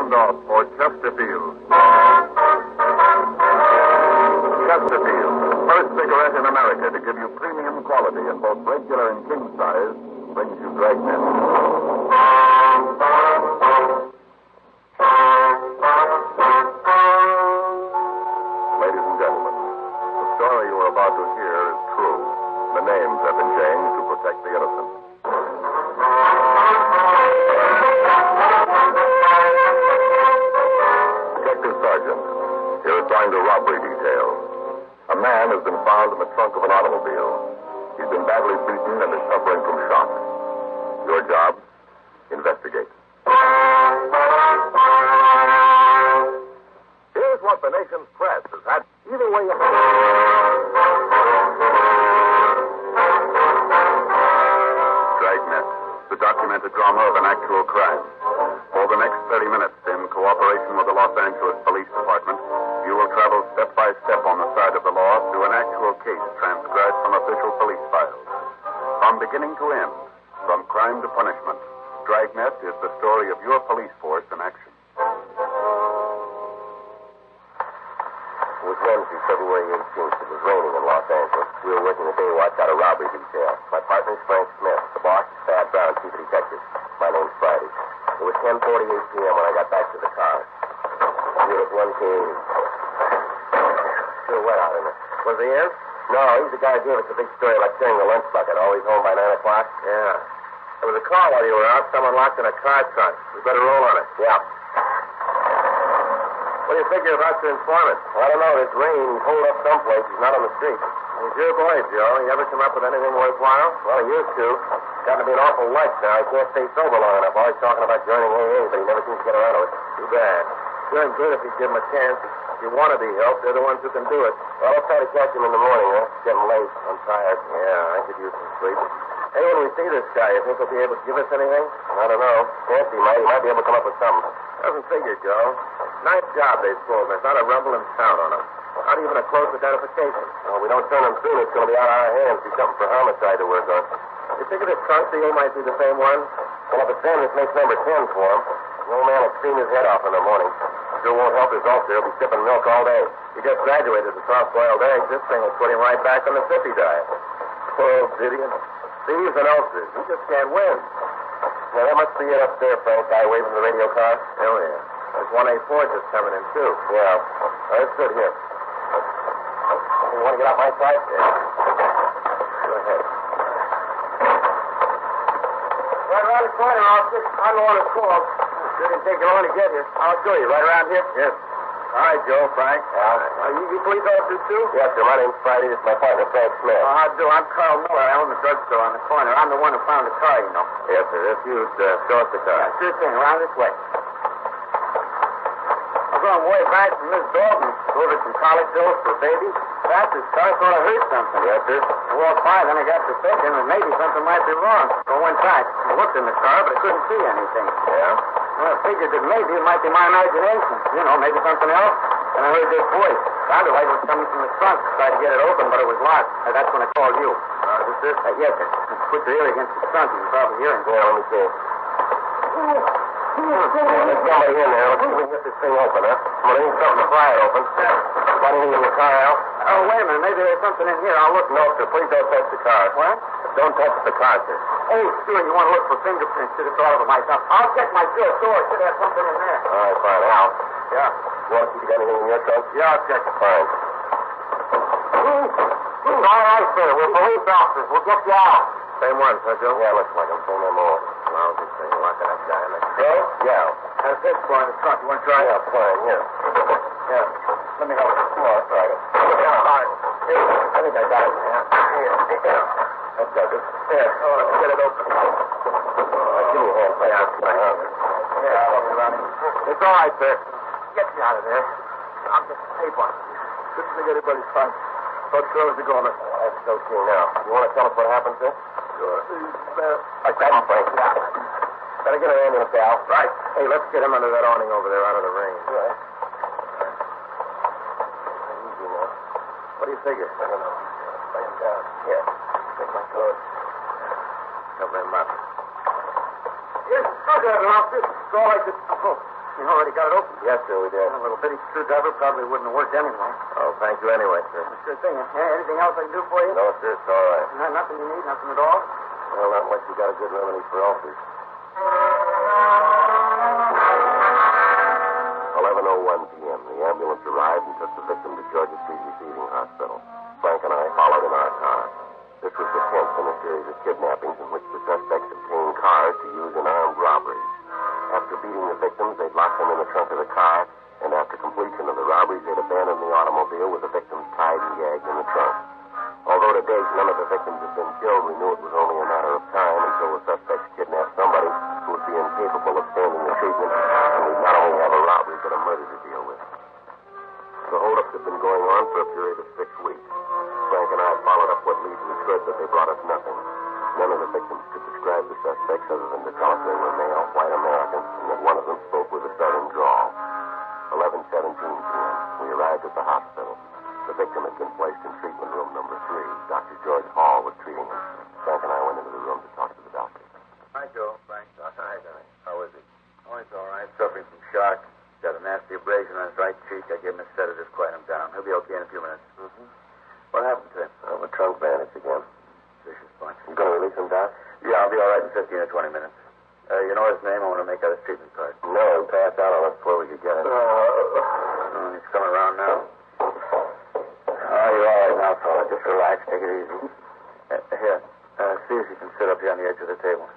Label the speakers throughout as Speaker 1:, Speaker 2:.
Speaker 1: round off for Chesterfield. Chesterfield, first cigarette in America to give you premium quality in both regular and king size, brings you Dragnet. Ladies and gentlemen, the story you are about to hear is true. The names have been changed to protect the innocent. Detective Sergeant, you're assigned to robbery detail. A man has been found in the trunk of an automobile. He's been badly beaten and is suffering from shock. Your job? Investigate. Here's what the nation's press has had. Either way you... Dragnet, the documented drama of an actual crime. For the next 30 minutes, in cooperation with the Los Angeles Police Department, you will travel step by step on the side of the law through an actual case transcribed from official police files. From beginning to end, from crime to punishment, Dragnet is the story of your police force in action.
Speaker 2: It was Wednesday, February 18th. It was raining in Los Angeles. We were working the day watch out of robbery detail. My partner's Frank Smith. The boss is Thad Brown, chief of detectives. My name's Friday. It was 10:48 p.m. when I got back to the car. Unit 1K. Still wet out in it. Was he in? No, he's the guy who gave us the big story about carrying the lunch bucket. Always home by 9 o'clock? Yeah. There was a call while you were out. Someone locked in a car trunk. We better roll on it. Yeah. What do you figure about your informant? I don't know. This rain pulled up someplace. He's not on the street. He's your boy, Joe. You ever come up with anything worthwhile? Well, he used to. Gotten to be an awful light now. He can't stay sober long enough. Always talking about joining AA, but he never seems to get around to it. Too bad. Doing good if you give him a chance. If you want to be helped, they're the ones who can do it. Well, I'll try to catch him in the morning, huh? It's getting late. I'm tired. Yeah, I could use some sleep. Hey, when we see this guy, you think he'll be able to give us anything? I don't know. Fancy might. He might be able to come up with something. Doesn't figure, Joe. Nice job they've pulled. There's not a rumble in town on him. Not even a close identification. Well, we don't turn him soon. It's going to be out of our hands. Be something for homicide to work on. You think this trunk deal might be the same one? Well, if it's them, this makes number 10 for him. The old man will clean his head off in the morning. Sure won't help his ulcer. He'll be sipping milk all day. He just graduated with soft-boiled eggs. This thing will put him right back on the sippy diet. Poor old idiot. Thieves and ulcers. He just can't win. Now, that must be it up there, Frank. Guy waving the radio car. Oh, yeah. There's 1A4 just coming in, too. Yeah. Let's sit here. You want to get out my side? Yeah. Go ahead. Right around the corner, officer. I know what it's called. It didn't take you long to get here. I'll show you. Right around here? Yes. All right, Joe, Frank. You police officers, too? Yes, sir. My name's Friday. This is my partner, Frank Smith. How do? I'm Carl Miller. I own the drugstore on the corner. I'm the one who found the car, you know. Yes, sir. If you'd show us the car. Yeah, sure thing. Around this way. I'm going way back from Miss Dalton. Ordered some college bills for babies. Perhaps this car sort of hurt something. Yes, sir. I walked by, then I got to thinking that maybe something might be wrong. So I went back. I looked in the car, but I couldn't see anything. Yeah? Well, I figured that maybe it might be my imagination. You know, maybe something else. And I heard this voice. Sounded like it was coming from the trunk. Tried to get it open, but it was locked. That's when I called you. Is this? Yes, sir. Put your ear against the trunk. You can probably hear him. Yeah, let me see. There's somebody in there. Let's see if we can get this thing open, huh? Well, there ain't something to pry it open. Got anything in the car, Al? Oh, wait a minute. Maybe there's something in here. I'll look. No, sir. Please don't touch the car. What? Don't touch the car, sir. Oh, sure. You want to look for fingerprints? Should have thought of it myself. I'll check my sure door. Should have something in there. All right, fine. Al? Yeah. You want to see if you got anything in your trunk? Yeah, I'll check it. Fine. All right, sir. We're police officers. We'll get you out. Same one, huh, Joe? Yeah, looks like him. Same MO. Lousy thing. Locking up guy in the Joe? Yeah. There's this boy in the trunk. You want to try it? Yeah, fine. Here. Yeah. Let me help you. Come on, try it. Yeah, all right. Here. I think I got it. Yeah. Here. That's good. Here. Oh, let's get it open. Give me a hand. Yeah, I'll help you around him. It's all right, sir. Get me out of there. I'll get the tape on. Couldn't think anybody's fun. Thought close the garment. That's okay now. You want to tell us what happened, sir? Sure. I got him, Frank. Yeah. Better get an ambulance, Al. Right. Hey, let's get him under that awning over there out of the rain. Right. Easy now. What do you figure? I don't know. Lay him down. Here. Take my coat. Cover him up. Yes, look at it, officer. It's all like this. Oh.
Speaker 3: You already got it open?
Speaker 2: Yes, sir, we did.
Speaker 3: A little bitty screwdriver probably wouldn't have worked anyway.
Speaker 2: Oh, thank you anyway, sir.
Speaker 3: Sure thing. Anything else I can do for you?
Speaker 2: No, sir, it's all right.
Speaker 3: Nothing you need? Nothing at all?
Speaker 2: Well, not much. You got a good remedy for ulcers. 11:01 p.m. The ambulance arrived and took the victim to Georgia Street Receiving Hospital. Frank and I followed in our car. This was the 10th in a series of kidnappings in which the suspects obtained cars to use in armed robberies. After beating the victims, they'd lock them in the trunk of the car, and after completion of the robberies, they'd abandon the automobile with the victims tied and gagged in the trunk. Although to date none of the victims had been killed, we knew it was only a matter of time until the suspects kidnapped somebody who would be incapable of standing the treatment, and we'd not only have a robbery but a murder to deal with. The holdups had been going on for a period of 6 weeks. Frank and I followed up what leads we could, but they brought us nothing. None of the victims could describe the suspects other than to tell us they were male, white Americans, and that one of them spoke with a southern drawl. 11:17 p.m. We arrived at the hospital. The victim had been placed in treatment room number 3. Dr. George Hall was treating him. Frank and I went into the room to talk to the doctor.
Speaker 4: Hi, Joe. Frank.
Speaker 2: Hi, Danny. How is he?
Speaker 4: Oh, he's all right. Suffering from shock. Got a nasty abrasion on his right cheek. I gave him a sedative to quiet him down. He'll be okay in a few minutes.
Speaker 2: Mm-hmm.
Speaker 4: What happened to him?
Speaker 2: A trunk bandage again.
Speaker 4: Vicious bunch.
Speaker 2: You going to release him, Doc?
Speaker 4: Yeah, I'll be all right in 15 or 20 minutes. You know his name? I want to make out his treatment card.
Speaker 2: No, he passed out on us before we could get it.
Speaker 4: He's coming around now. Oh, you're all right now, fella. Just relax. Take it easy. Here. See if you can sit up here on the edge of the table.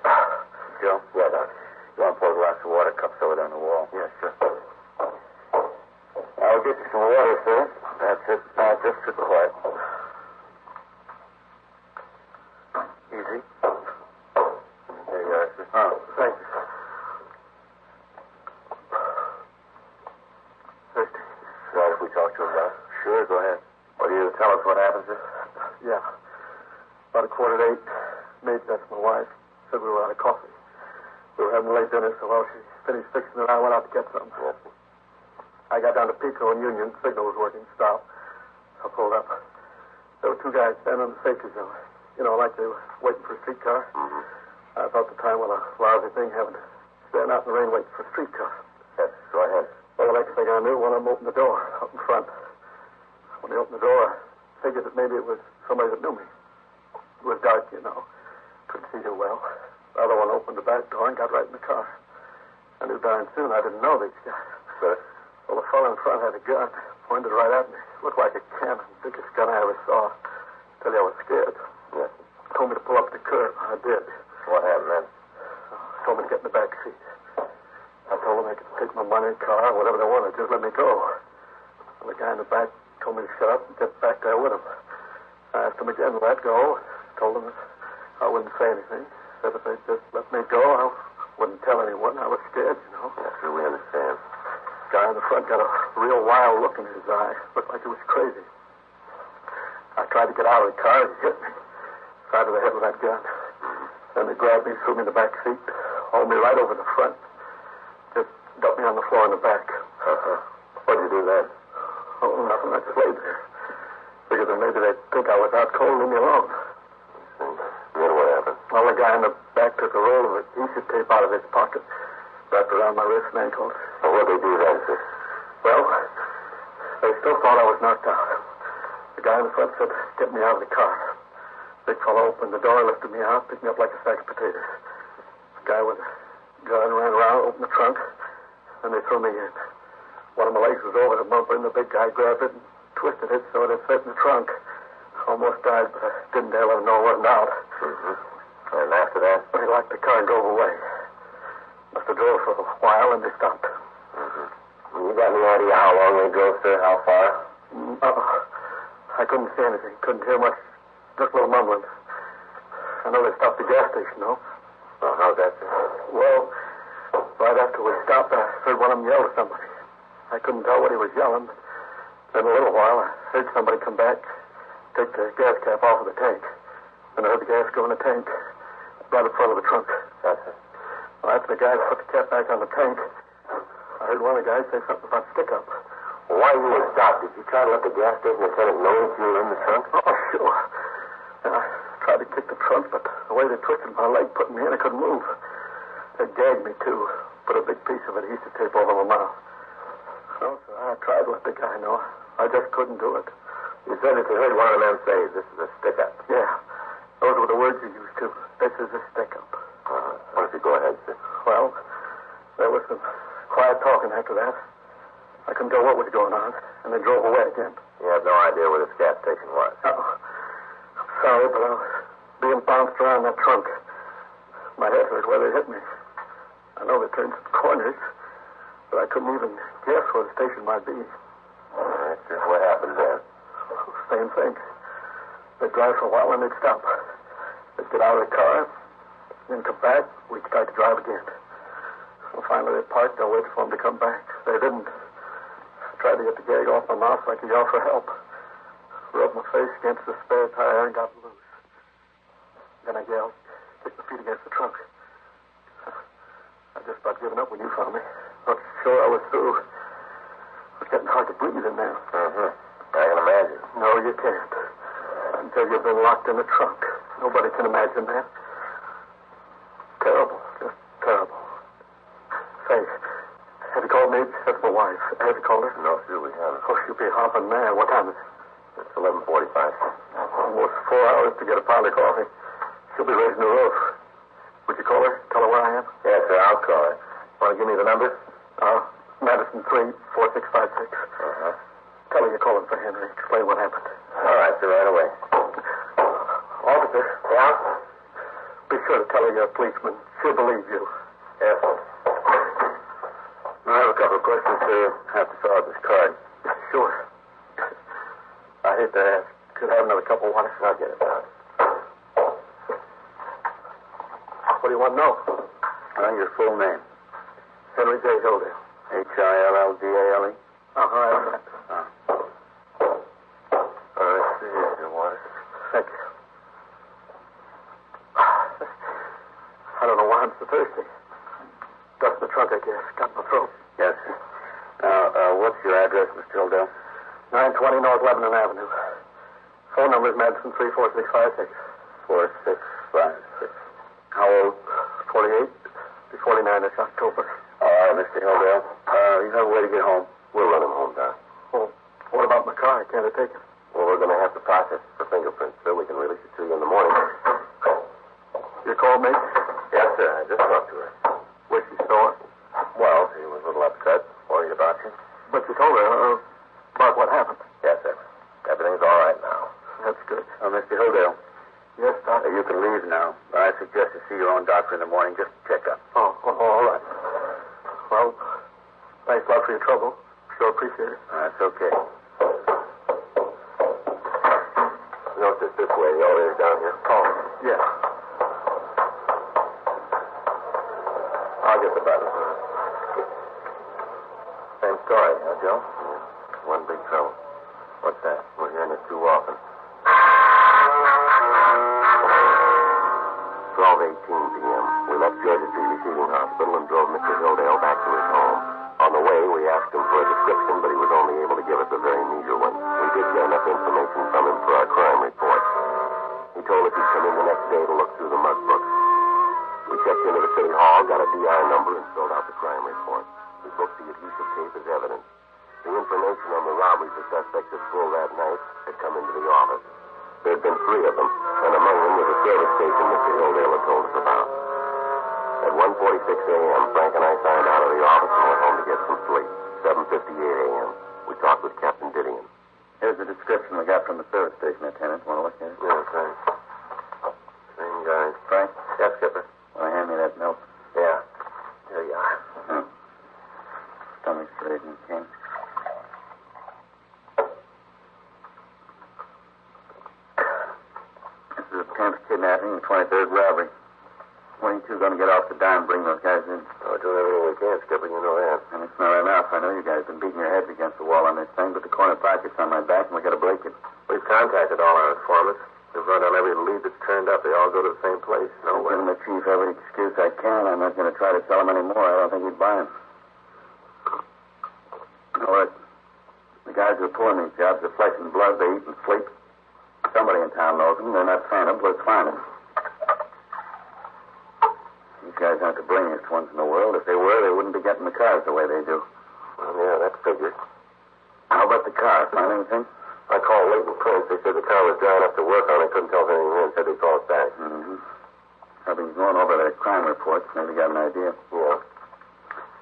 Speaker 4: Joe?
Speaker 2: Yeah, Doc.
Speaker 4: You want to pour a glass of water? Cups over there on the wall.
Speaker 2: Yes, sir.
Speaker 4: I'll get you some water, sir. That's it. Now, just sit quiet. Easy. There you are, sir.
Speaker 2: Oh, thank you. Thirsty.
Speaker 4: Right, if we talk to him now? Sure, go ahead. Will you tell us what happened, sir?
Speaker 3: Yeah. About 7:45. Maid, that's my wife, said we were out of coffee. We were having late dinner, so while she finished fixing it, I went out to get some.
Speaker 2: Yes.
Speaker 3: I got down to Pico and Union. Signal was working. Stop. I pulled up. There were 2 guys standing on the safety zone. You know, like they were waiting for a streetcar.
Speaker 2: Mm-hmm.
Speaker 3: I thought the time was a lousy thing having to stand out in the rain waiting for a streetcar.
Speaker 2: Yes, go ahead.
Speaker 3: Well, the next thing I knew, one of them opened the door up in front. When he opened the door, I figured that maybe it was somebody that knew me. It was dark, you know. Couldn't see too well. The other one opened the back door and got right in the car. I knew darn soon I didn't know these guys.
Speaker 2: Sir?
Speaker 3: Well, the fellow in front had a gun, pointed right at me. Looked like a cannon, biggest gun I ever saw. Tell you I was scared.
Speaker 2: Yes.
Speaker 3: Told me to pull up the curb. I did.
Speaker 2: What happened then?
Speaker 3: Told me to get in the back seat. I told them they could take my money, car, whatever they wanted. Just let me go. And the guy in the back told me to shut up and get back there with him. I asked him again to let go. Told him I wouldn't say anything. Said if they'd just let me go, I wouldn't tell anyone. I was scared, you know.
Speaker 2: Yes, sir, we understand.
Speaker 3: The guy in the front got a real wild look in his eye. Looked like he was crazy. I tried to get out of the car and he hit me. Side of the head with that gun. Then they grabbed me, threw me in the back seat, hauled me right over the front. Just dumped me on the floor in the back.
Speaker 2: What'd you do then?
Speaker 3: Oh, nothing. I just laid there. Figured that maybe they'd think I was out cold and leave me alone.
Speaker 2: Then what happened?
Speaker 3: Well, the guy in the back took a roll of adhesive tape out of his pocket, wrapped around my wrists and ankles.
Speaker 2: Well, what'd they do then, sir?
Speaker 3: Well, they still thought I was knocked out. The guy in the front said, get me out of the car. Big fellow opened the door, lifted me out, picked me up like a sack of potatoes. The guy with a gun ran around, opened the trunk, and they threw me in. One of my legs was over the bumper, and the big guy grabbed it and twisted it so it had fit in the trunk. Almost died, but I didn't dare let him know it wasn't out.
Speaker 2: Mm-hmm. And after that?
Speaker 3: He locked the car and drove away. Must have drove for a while, and they stopped.
Speaker 2: Mm-hmm. You got any idea how long they drove, sir? How far?
Speaker 3: I couldn't see anything. Couldn't hear much. Just a little mumbling. I know they stopped at the gas station, though.
Speaker 2: Oh, how's that, sir?
Speaker 3: Well, right after we stopped, I heard one of them yell at somebody. I couldn't tell what he was yelling, but then a little while, I heard somebody come back, take the gas cap off of the tank. And I heard the gas go in the tank right in front of the trunk.
Speaker 2: That's it.
Speaker 3: Well, after the guys put the cap back on the tank, I heard one of the guys say something about stick-up.
Speaker 2: Well, why you were stopped? Did you try to let the gas station attendant know that you were in the trunk?
Speaker 3: Oh, sure. And I tried to kick the trunk, but the way they twisted my leg, putting me in, I couldn't move. They gagged me, too. put a big piece of adhesive tape over my mouth. No, sir, I tried to let the guy know. I just couldn't do it.
Speaker 2: You said that you heard one of the men say, this is a stick-up.
Speaker 3: Yeah. Those were the words you used, too. This is a stick-up.
Speaker 2: Why don't you go ahead, sir?
Speaker 3: Well, there was some quiet talking after that. I couldn't tell what was going on, and they drove away again.
Speaker 2: You have no idea where this gas station was?
Speaker 3: No. I'm sorry, but I was being bounced around that trunk. My head hurt where they hit me. I know they turned some corners, but I couldn't even guess where the station might be.
Speaker 2: All right, sir. What happened then?
Speaker 3: Same thing. They'd drive for a while and they'd stop. They'd get out of the car, then come back. We'd start to drive again. So finally they parked. I waited for them to come back. They didn't. I tried to get the gag off my mouth so I could yell for help. Rubbed my face against the spare tire and got loose. Then I yelled, kicked my feet against the trunk. I just about given up when you found me. Not sure I was through. It was getting hard to breathe in there.
Speaker 2: Mm-hmm. I can imagine.
Speaker 3: No, you can't. Until you've been locked in the trunk. Nobody can imagine that. Terrible. Just terrible. Say, have you called me? That's my wife. Have you called her?
Speaker 2: No, sir, we haven't.
Speaker 3: Oh, she'll be hopping mad. What time is it?
Speaker 2: It's 11:45, sir.
Speaker 3: Almost 4 hours to get a pound of coffee. She'll be raising the roof. Would you call her? Tell her where I am?
Speaker 2: Yes, sir, I'll call her. Want to give me the number?
Speaker 3: Madison 34656.
Speaker 2: Uh-huh.
Speaker 3: Tell her you're calling for Henry. Explain what happened.
Speaker 2: All right, sir, right away.
Speaker 3: Officer.
Speaker 2: Yeah?
Speaker 3: Be sure to tell her you're a policeman. She'll believe you.
Speaker 2: Yes, sir.
Speaker 4: I have a couple of questions, sir. I have to fill out this card.
Speaker 3: Sure.
Speaker 4: I hate to ask.
Speaker 3: Could I have another cup of water?
Speaker 2: I'll get it down.
Speaker 3: What do you want to know?
Speaker 4: Your full name.
Speaker 3: Henry J. Hilldale.
Speaker 4: Hildale?
Speaker 3: Uh-huh, I have that.
Speaker 2: All right, sir, here's your water.
Speaker 3: Thank you. I don't know why I'm so thirsty. Dust in the trunk, I guess. Got in my throat.
Speaker 4: Yes. Now, what's your address, Mr. Hildale?
Speaker 3: 920 North Lebanon Avenue. Phone number is Madison 34656.
Speaker 4: 4656. How old?
Speaker 3: 48. Be 49 this October.
Speaker 4: All right, Mr. Hildale. You have a way to get home.
Speaker 2: We'll run him home, Doc.
Speaker 3: Well, what about my car? Can't I take it?
Speaker 2: Well, we're going to have to process it for fingerprints, sir. We can release it to you in the morning.
Speaker 3: You called me?
Speaker 2: Yes, sir. I just talked to her.
Speaker 3: Was she sore?
Speaker 2: Well, she was a little upset, worried about you.
Speaker 3: But you told her about what happened.
Speaker 2: Yes, sir. Everything's all right now.
Speaker 3: That's good.
Speaker 4: Mr. Hildale.
Speaker 3: Yes, Doctor.
Speaker 4: You can leave now. I suggest you see your own doctor in the morning just to check up.
Speaker 3: Oh, all right. Well, thanks a lot for your trouble. Sure appreciate it.
Speaker 4: That's okay.
Speaker 2: No, it's just this way. The elevator's down here.
Speaker 3: Oh, yeah.
Speaker 2: I'll get the button. Same story, huh, Joe? Yeah. One big trouble. What's that? We're hearing it too often. 12:18 p.m. We left Georgia Street Receiving Hospital and drove Mr. Hildale back to his home. On the way, we asked him for a description, but he was only able to give us a very meager one. We did get enough information from him for our crime report. He told us he'd come in the next day to look through the mug books. We checked into the city hall, got a DI number, and filled out the crime report. We booked the adhesive tape as evidence. The information on the robberies the suspect had pulled that night had come into the office. There had been 3 of them, and among them was a service station Mr. Hildale had told us about. At 1:46 a.m., Frank and I signed out of the office and went home to get some sleep. 7:58 a.m. We talked with Captain Didion.
Speaker 4: Here's the description we got from the service station attendant. Want to look at it?
Speaker 2: Yes, thanks. Same guy.
Speaker 4: Frank?
Speaker 2: Yes, Skipper.
Speaker 4: Want to hand me that milk?
Speaker 2: Yeah. Here you are.
Speaker 4: Stomach straight and king. This is a 10th kidnapping and 23rd robbery. 22 going to get off the dime and bring those guys in.
Speaker 2: Oh, we're doing everything we can, Skipper. You know that.
Speaker 4: And it's not enough. I know you guys have been beating your heads against the wall on this thing, but the corner pocket's on my back and we got to break it.
Speaker 2: We've contacted all our informants. We've run down every lead that's turned up. They all go to the same place. No way.
Speaker 4: I'm giving the chief every excuse I can. I'm not going to try to sell him any more. I don't think he'd buy him. You know what? The guys who are pulling these jobs are flesh and blood. They eat and sleep. Somebody in town knows them. They're not phantoms. Let's find them. You
Speaker 1: guys aren't the brainiest ones in the world. If they were, they wouldn't be getting the cars the way they do.
Speaker 2: Well, yeah, that figures.
Speaker 1: How about the car? Find anything?
Speaker 2: I called Leighton Prince. They said the car was dry enough to work on. They couldn't tell us anything in. Said they'd call us back.
Speaker 1: Mm-hmm. I've been going over their crime reports. Maybe got an idea.
Speaker 2: Yeah.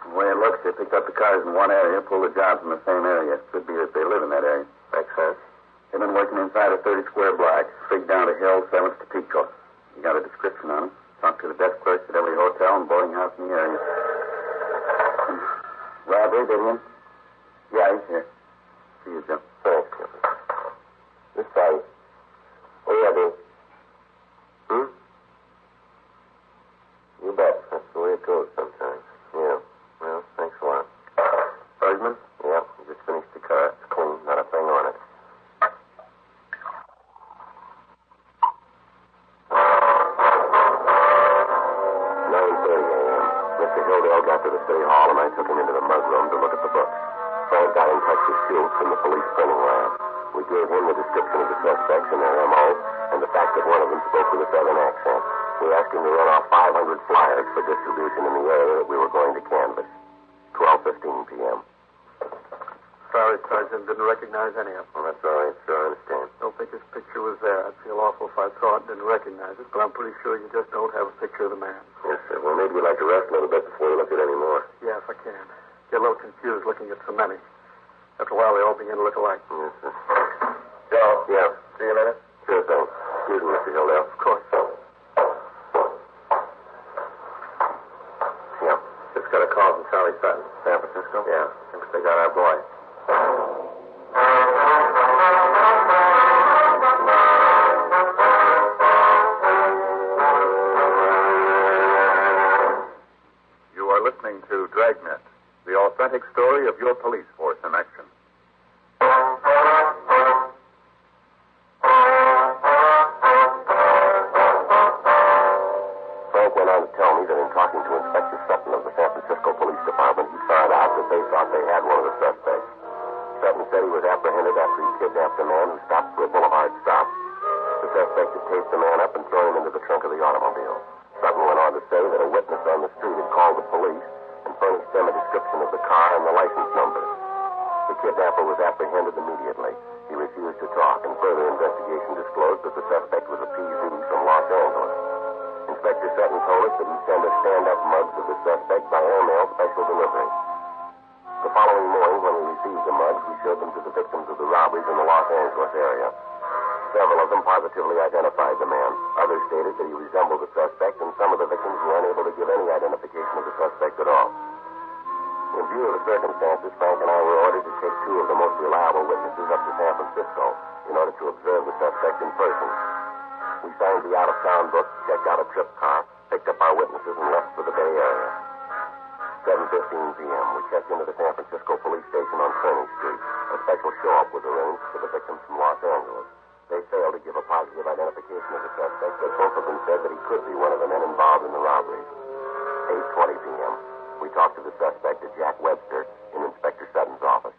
Speaker 1: The way it looks, they picked up the cars in one area, pulled the jobs in the same area. Could be that they live in that area.
Speaker 2: Makes sense.
Speaker 1: They've been working inside a 30-square block, straight down the hill, 7th to Pico. You got a description on them. Talked to the desk clerks at every hotel and boarding house in the area. Robbery, did he? Yeah, he's here. See you, Joe.
Speaker 2: Thanks, Clifford. This side. What do you do? You bet. That's the way it goes sometimes. Yeah. Well, thanks a lot.
Speaker 1: Bergman?
Speaker 2: Yeah, just finished the car. It's clean. Not a thing on it. 9:30 a.m. Mr. Hildale got to the city hall, and I took him into the mug room to look at the books. Frank got in touch with Schultz from the police printing lab. We gave him the description of the suspects and their M.O., and the fact that one of them spoke with a southern accent. We asked him to run off 500 flyers for distribution in the area that we were going to canvass. 12:15 p.m.
Speaker 3: Sorry, Sergeant. Didn't recognize any of them.
Speaker 2: Well, that's all right, sir. I understand.
Speaker 3: Don't think his picture was there. I'd feel awful if I saw it and didn't recognize it, but I'm pretty sure you just don't have a picture of the man.
Speaker 2: Yes, sir. Well, maybe you'd like to rest a little bit before you look at any more.
Speaker 3: Yeah, if I can. Get a little confused looking at so many. After a while, they all begin to look alike.
Speaker 2: Yes, sir. Joe? Yeah. See you later? Sure thing. Excuse me, Mr. Hildale.
Speaker 3: Of course.
Speaker 2: Yeah. Just got a call from Charlie Sutton. San Francisco? Yeah. Thinks they got our boy.
Speaker 1: You are listening to Dragnet, the authentic story of your police force in action.
Speaker 2: Frank went on to tell me that in talking to Inspector Sutton of the San Francisco Police Department, he found out that they thought they had one of the suspects. Sutton said he was apprehended after he kidnapped a man who stopped for a boulevard stop. The suspect had taped the man up and thrown him into the trunk of the automobile. Sutton went on to say that a witness on the street had called the police and furnished them a description of the car and the license number. The kidnapper was apprehended immediately. He refused to talk, and further investigation disclosed that the suspect was a PZ from Los Angeles. Inspector Sutton told us that he'd send us stand-up mugs of the suspect by airmail special delivery. The following morning, when we received the mugs, we showed them to the victims of the robberies in the Los Angeles area. Several of them positively identified the man. Others stated that he resembled the suspect, and some of the victims were unable to give any identification of the suspect at all. In view of the circumstances, Frank and I were ordered to take two of the most reliable witnesses up to San Francisco in order to observe the suspect in person. We signed the out-of-town book, checked out a trip car, picked up our witnesses, and left for the Bay Area. 7:15 p.m. We checked into the San Francisco police station on Kearny Street. A special show-up was arranged for the victims from Los Angeles. They failed to give a positive identification of the suspect, but both of them said that he could be one of the men involved in the robberies. 8:20 p.m. We talked to the suspect at Jack Webster in Inspector Sutton's office.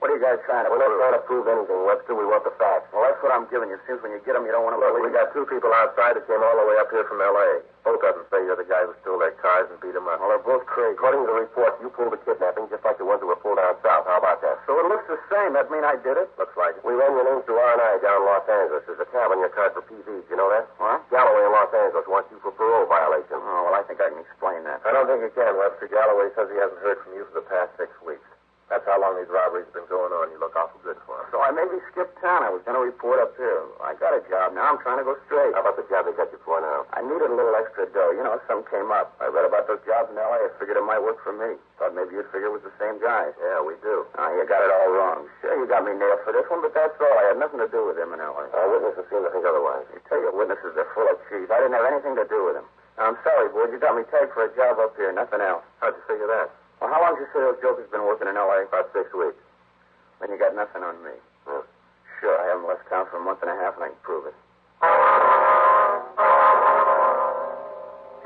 Speaker 1: What are you guys trying to
Speaker 2: We're not trying to prove anything, Webster. We want the facts.
Speaker 1: Well, that's what I'm giving you. Seems when you get them, you don't want to
Speaker 2: Look,
Speaker 1: believe.
Speaker 2: we got two people outside that came all the way up here from L.A. Both of them say you're the guy who stole their cars and beat them up.
Speaker 1: Well, they're both crazy.
Speaker 2: According to the report, you pulled the kidnapping just like the ones that were pulled down south. How about that?
Speaker 1: So it looks the same. That mean I did it?
Speaker 2: Looks like it. We ran your names through R&I down in Los Angeles. There's a tab on your card for PVs. You know that?
Speaker 1: What?
Speaker 2: Galloway in Los Angeles wants you for parole violation.
Speaker 1: Oh, well, I think I can explain that.
Speaker 2: I don't think you can, Webster. Galloway says he hasn't heard from you for the past 6 weeks. That's how long these robberies have been going on. You look awful good for him.
Speaker 1: So I maybe skipped town. I was going to report up here. I got a job. Now I'm trying to go straight.
Speaker 2: How about the job they got you for now?
Speaker 1: I needed a little extra dough. You know, something came up. I read about those jobs in L.A. I figured it might work for me. Thought maybe you'd figure it was the same guys.
Speaker 2: Yeah, we do.
Speaker 1: You got it all wrong. Sure, you got me nailed for this one, but that's all. I had nothing to do with him in L.A.
Speaker 2: Our witnesses seem to think otherwise.
Speaker 1: You tell your witnesses they're full of cheese. I didn't have anything to do with him. Now, I'm sorry, boy. You got me tagged for a job up here. Nothing else.
Speaker 2: How'd you figure that?
Speaker 1: Well, how long did you say those jokers been working in L.A.?
Speaker 2: About 6 weeks.
Speaker 1: Then you got nothing on me.
Speaker 2: Yeah.
Speaker 1: Sure, I haven't left town for a month and a half, and I can prove it.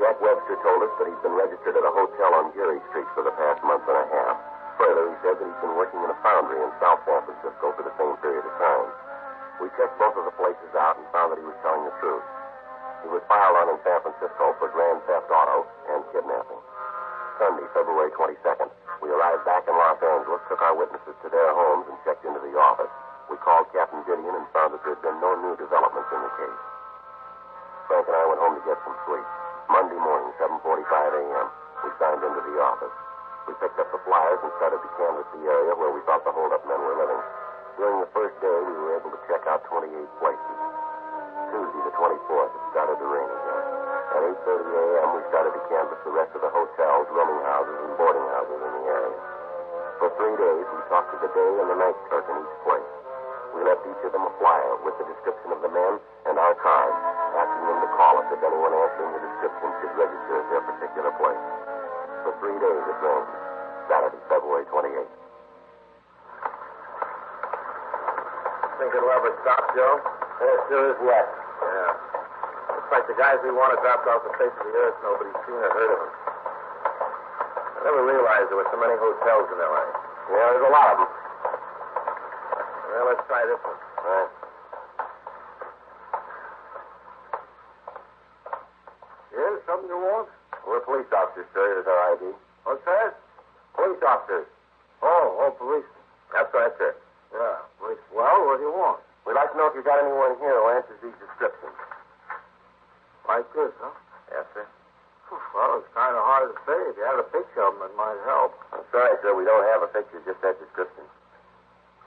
Speaker 2: Jack Webster told us that he's been registered at a hotel on Geary Street for the past month and a half. Further, he said that he's been working in a foundry in South San Francisco for the same period of time. We checked both of the places out and found that he was telling the truth. He He was filed on in San Francisco for grand theft auto and kidnapping. Sunday, February 22nd, we arrived back in Los Angeles, took our witnesses to their homes, and checked into the office. We called Captain Gideon and found that there had been no new developments in the case. Frank and I went home to get some sleep. Monday morning, 7:45 a.m., we signed into the office. We picked up the flyers and started to canvass the area where we thought the hold-up men were living. During the first day, we were able to check out 28 places. Tuesday, the 24th, it started to rain again. At 8:30 a.m., we started to canvass the rest of the hotels, rooming houses, and boarding houses in the area. For 3 days, we talked to the day and the night clerk in each place. We left each of them a flyer with the description of the men and our cards, asking them to call us if anyone answering the description should register at their particular place. For 3 days, it rained. Saturday, February 28th.
Speaker 3: Think it'll ever stop, Joe?
Speaker 2: There sure is yet.
Speaker 3: Yeah. Looks like the guys we wanted dropped off the face of the earth. Nobody's seen or heard of them. I never realized there were so many hotels in L.A.
Speaker 2: Yeah, there's a lot of them.
Speaker 3: Well, let's try this one.
Speaker 2: All right.
Speaker 3: Yeah, something you want?
Speaker 2: We're police officers, sir. Here's our ID.
Speaker 3: What's that?
Speaker 2: Police officers.
Speaker 3: Oh, police.
Speaker 2: That's right, sir.
Speaker 3: Yeah, police. Well, what do you want?
Speaker 2: We'd like to know if you've got anyone here who answers these descriptions.
Speaker 3: Like this, huh?
Speaker 2: Yes, sir.
Speaker 3: Well, it's kind of hard to say. If you had a picture of them, it might help.
Speaker 2: I'm sorry, sir. We don't have a picture, just that description.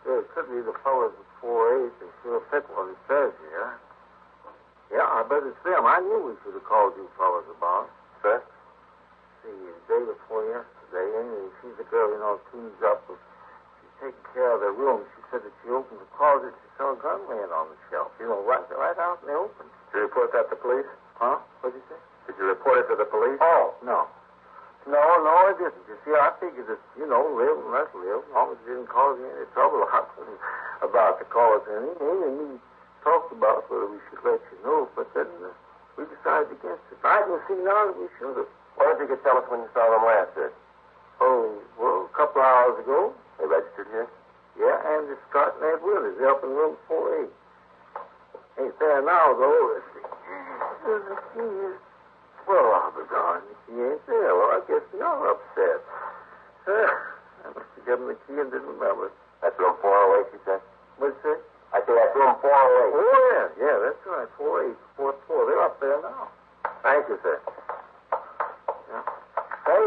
Speaker 3: Yeah, it could be the fellas at 4-8. They sure fit what it says here. Yeah, I bet it's them. I knew we should have called you fellas about.
Speaker 2: Sir?
Speaker 3: See, the day before yesterday, Amy, she's the girl, cleans up. She's taking care of their room. She said that she opened the closet. She saw a gun laying on the shelf. Right out in the open.
Speaker 2: Did you report that to police?
Speaker 3: Huh? What'd you say?
Speaker 2: Did you report it to the police?
Speaker 3: Oh, no. No, I didn't. You see, I figured that, live and let live, as long as it didn't cause me any trouble. I wasn't about to cause any. Amy and me talked about whether we should let you know, but then we decided against it. I didn't see none, we should have.
Speaker 2: Why don't you could tell us when you saw them last, sir?
Speaker 3: Oh, well, a couple hours ago.
Speaker 2: They registered here?
Speaker 3: Yeah, and it's Scott and Ed Willis. They're up in room 4A. Ain't there now, though. Let's see. Well, I'll be darned if he ain't there. Well, I guess you're upset. I must have given the key and didn't remember it.
Speaker 2: That's room 408, you said?
Speaker 3: What'd you say?
Speaker 2: I said that's room 408.
Speaker 3: Oh, yeah, that's right. 4A, 4th floor. They're up there now.
Speaker 2: Thank you, sir.
Speaker 3: Yeah. Hey,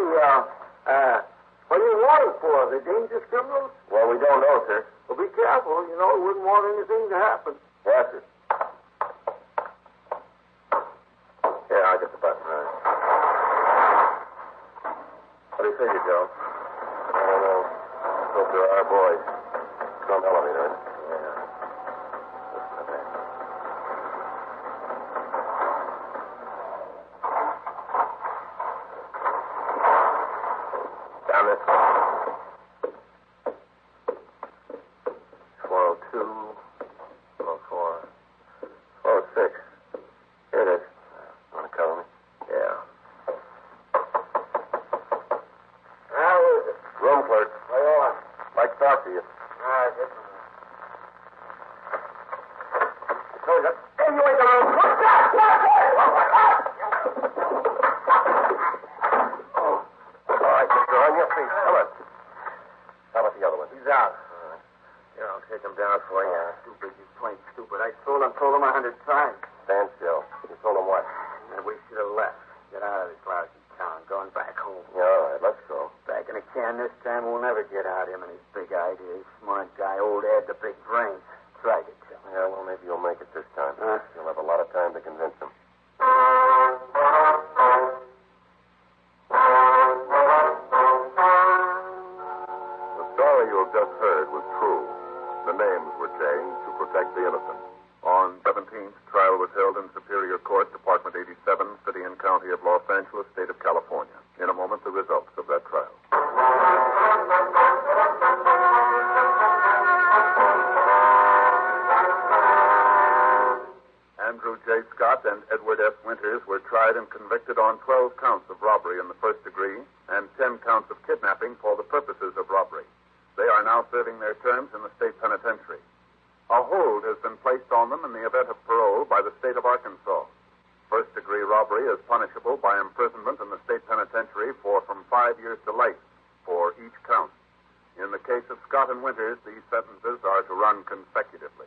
Speaker 3: what are you wanted for? Are they dangerous criminals?
Speaker 2: Well, we don't know, sir.
Speaker 3: Well, be careful. We wouldn't want anything to happen.
Speaker 2: Yes, sir. Here, I'll get the button. All right. What do you figure, Joe? I don't know. Hope there are boys. Some elevator. Yeah. Okay. Down this way. 402. 404. 406. Here it is. Want to cover me? Yeah.
Speaker 3: How is it?
Speaker 2: Room clerk.
Speaker 3: What do you want?
Speaker 2: I'd like to talk to you.
Speaker 3: Just a minute.
Speaker 2: Hey, you ain't the room. What's that? All right, mister, on your feet. Come on. How about the other one?
Speaker 3: He's out. Here, I'll take him down for you. Stupid, you plain stupid. I told him 100 times.
Speaker 2: Stand still. You told him what?
Speaker 3: And we should have left. Get out of this lousy town. Going back home.
Speaker 2: Yeah, all right, let's go.
Speaker 3: Back in the can this time, we'll never get out him and his big ideas. Smart guy, old Ed, the big brains. Tried to tell him.
Speaker 2: Yeah, well, maybe you'll make it this time. You'll have a lot of time to convince him.
Speaker 1: The story you have just heard was true. The names were changed to protect the innocent. On 17th, trial was held in Superior Court, Department 87, City and County of Los Angeles, State of California. In a moment, the results of that trial. Andrew J. Scott and Edward F. Winters were tried and convicted on 12 counts of robbery in the first degree and 10 counts of kidnapping for the purposes of robbery. They are now serving their terms in the state penitentiary. A hold has been placed on them in the event of parole by the state of Arkansas. First first-degree robbery is punishable by imprisonment in the state penitentiary for from 5 years to life for each count. In the case of Scott and Winters, these sentences are to run consecutively.